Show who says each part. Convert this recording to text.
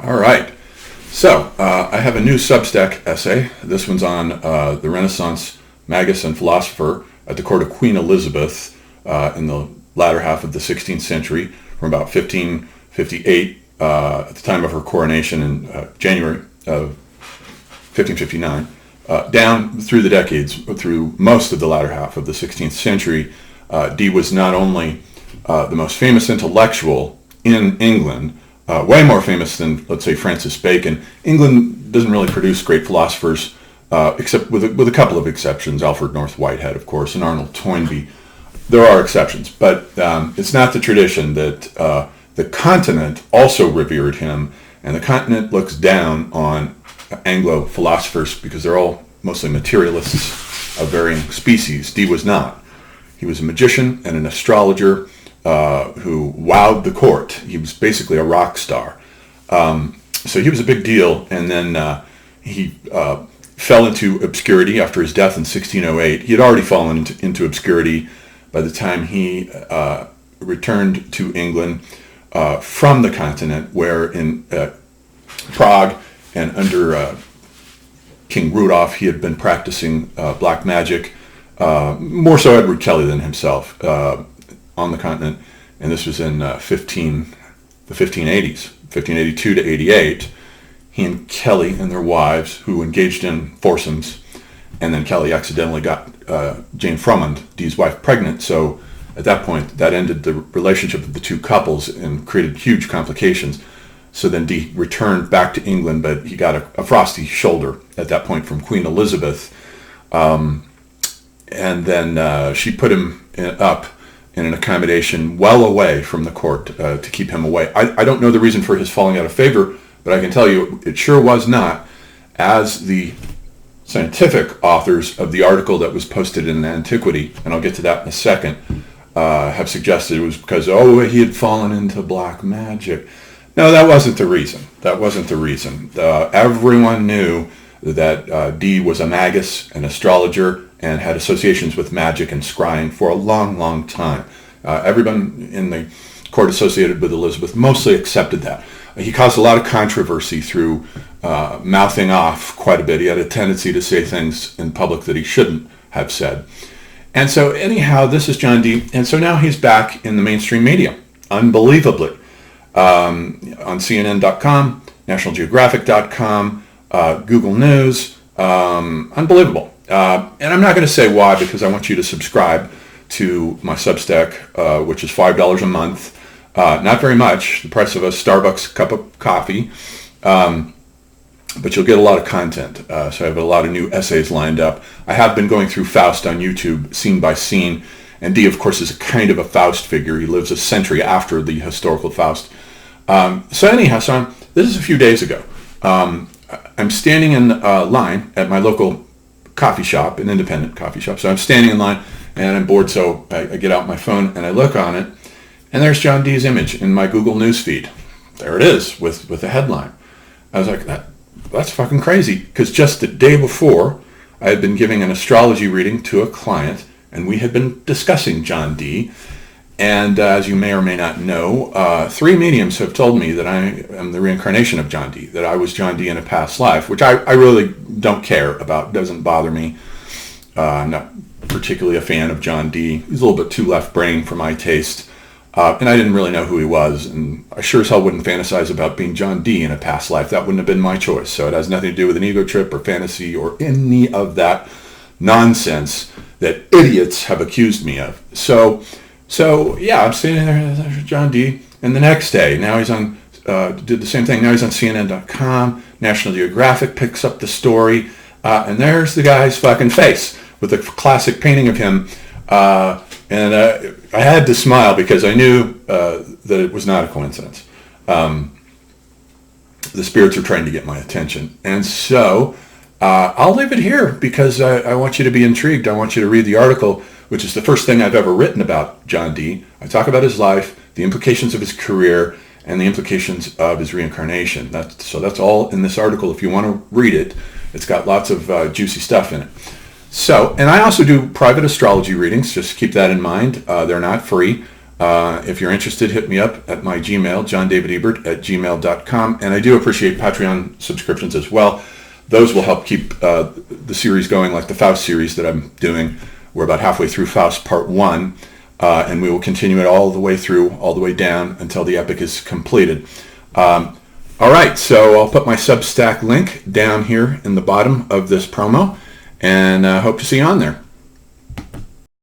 Speaker 1: All right. So, I have a new Substack essay. This one's on the Renaissance magus and philosopher at the court of Queen Elizabeth in the latter half of the 16th century, from about 1558 at the time of her coronation in January of 1559, down through the decades, through most of the latter half of the 16th century. Dee was not only the most famous intellectual in England, way more famous than, let's say, Francis Bacon. England doesn't really produce great philosophers, except with a couple of exceptions. Alfred North Whitehead, of course, and Arnold Toynbee. There are exceptions, but it's not the tradition that the continent also revered him, and the continent looks down on Anglo philosophers because they're all mostly materialists of varying species. Dee was not. He was a magician and an astrologer who wowed the court. He was basically a rock star. So he was a big deal, and then he fell into obscurity after his death in 1608. He had already fallen into obscurity by the time he returned to England from the continent, where in Prague and under King Rudolph he had been practicing black magic, more so Edward Kelly than himself, on the continent, and this was in the 1580s, 1582 to 88. He and Kelly and their wives, who engaged in foursomes, and then Kelly accidentally got Jane Frummond, Dee's wife, pregnant. So at that point, that ended the relationship of the two couples and created huge complications. So then Dee returned back to England, but he got a frosty shoulder at that point from Queen Elizabeth, and then she put him up in an accommodation well away from the court to keep him away. I don't know the reason for his falling out of favor, but I can tell you it sure was not, as the scientific authors of the article that was posted in Antiquity, and I'll get to that in a second, have suggested it was because, he had fallen into black magic. No, that wasn't the reason. That wasn't the reason. Everyone knew that Dee was a magus, an astrologer, and had associations with magic and scrying for a long, long time. Everyone in the court associated with Elizabeth mostly accepted that. He caused a lot of controversy through mouthing off quite a bit. He had a tendency to say things in public that he shouldn't have said. And so anyhow, this is John Dee. And so now he's back in the mainstream media, unbelievably. On CNN.com, NationalGeographic.com, Google News, unbelievable. And I'm not going to say why, because I want you to subscribe to my Substack, which is $5 a month. Not very much, the price of a Starbucks cup of coffee, but you'll get a lot of content. So I have a lot of new essays lined up. I have been going through Faust on YouTube, scene by scene, and Dee, of course, is a kind of a Faust figure. He lives a century after the historical Faust. So anyhow, this is a few days ago. I'm standing in line at my local coffee shop, an independent coffee shop. So I'm standing in line, and I'm bored, so I get out my phone and I look on it, and there's John Dee's image in my Google News feed. There it is with the headline. I was like, that's fucking crazy, because just the day before, I had been giving an astrology reading to a client, and we had been discussing John Dee. And as you may or may not know, 3 mediums have told me that I am the reincarnation of John Dee, that I was John Dee in a past life, which I really don't care about, doesn't bother me. I'm not particularly a fan of John Dee. He's a little bit too left brain for my taste. And I didn't really know who he was, and I sure as hell wouldn't fantasize about being John Dee in a past life. That wouldn't have been my choice. So it has nothing to do with an ego trip or fantasy or any of that nonsense that idiots have accused me of. So yeah, I'm sitting there, there's John Dee, and the next day, now he's on, did the same thing, now he's on CNN.com, National Geographic picks up the story, and there's the guy's fucking face with a classic painting of him, and I had to smile because I knew that it was not a coincidence. The spirits are trying to get my attention, and so I'll leave it here because I want you to be intrigued. I want you to read the article, which is the first thing I've ever written about John Dee. I talk about his life, the implications of his career, and the implications of his reincarnation. So that's all in this article. If you want to read it, it's got lots of juicy stuff in it. So, and I also do private astrology readings. Just keep that in mind. They're not free. If you're interested, hit me up at my Gmail, johndavidebert@gmail.com. And I do appreciate Patreon subscriptions as well. Those will help keep the series going, like the Faust series that I'm doing. We're about halfway through Faust Part 1, and we will continue it all the way through, all the way down until the epic is completed. All right, so I'll put my Substack link down here in the bottom of this promo, and hope to see you on there.